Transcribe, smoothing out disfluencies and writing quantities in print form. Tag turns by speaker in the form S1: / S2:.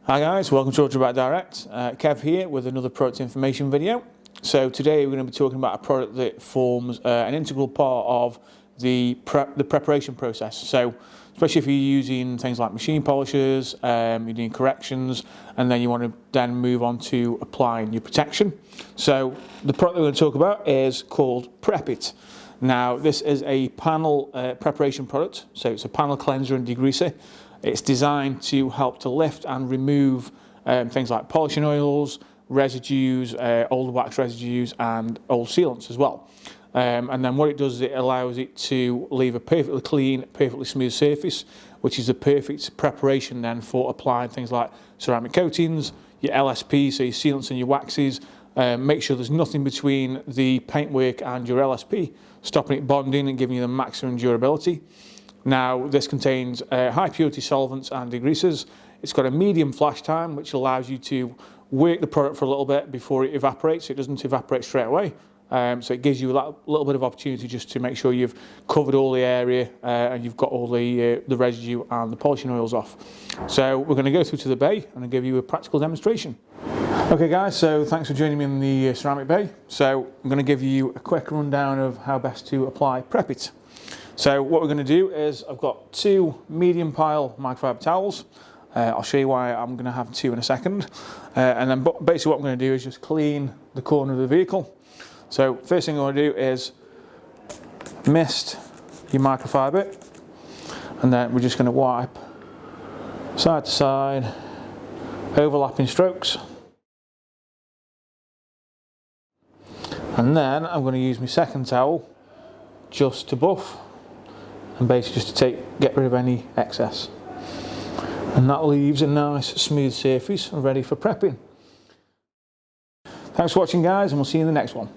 S1: Hi guys, welcome to Autobrite Direct. Kev here with another product information video. So today we're going to be talking about a product that forms an integral part of the preparation process. So especially if you're using things like machine polishers, you're doing corrections, and then you want to then move on to applying your protection. So the product we're going to talk about is called Preppit. Now this is a panel preparation product, so it's a panel cleanser and degreaser. It's designed to help to lift and remove things like polishing oils, residues, old wax residues and old sealants as well. And then what it does is it allows it to leave a perfectly clean, perfectly smooth surface, which is the perfect preparation then for applying things like ceramic coatings, your LSP, so your sealants and your waxes. Make sure there's nothing between the paintwork and your LSP, stopping it bonding and giving you the maximum durability. Now this contains high purity solvents and degreasers. It's got a medium flash time which allows you to work the product for a little bit before it evaporates. It doesn't evaporate straight away. So it gives you a little bit of opportunity just to make sure you've covered all the area and you've got all the residue and the polishing oils off. So we're going to go through to the bay and I'll give you a practical demonstration. Okay guys, so thanks for joining me in the ceramic bay. So I'm going to give you a quick rundown of how best to apply Preppit. So what we're going to do is I've got two medium pile microfiber towels. I'll show you why I'm going to have two in a second. And then basically what I'm going to do is just clean the corner of the vehicle. So first thing I'm going to do is mist your microfiber, and then we're just going to wipe side to side, overlapping strokes. And then I'm going to use my second towel just to buff and basically just to get rid of any excess. And that leaves a nice smooth surface ready for prepping. Thanks for watching guys, and we'll see you in the next one.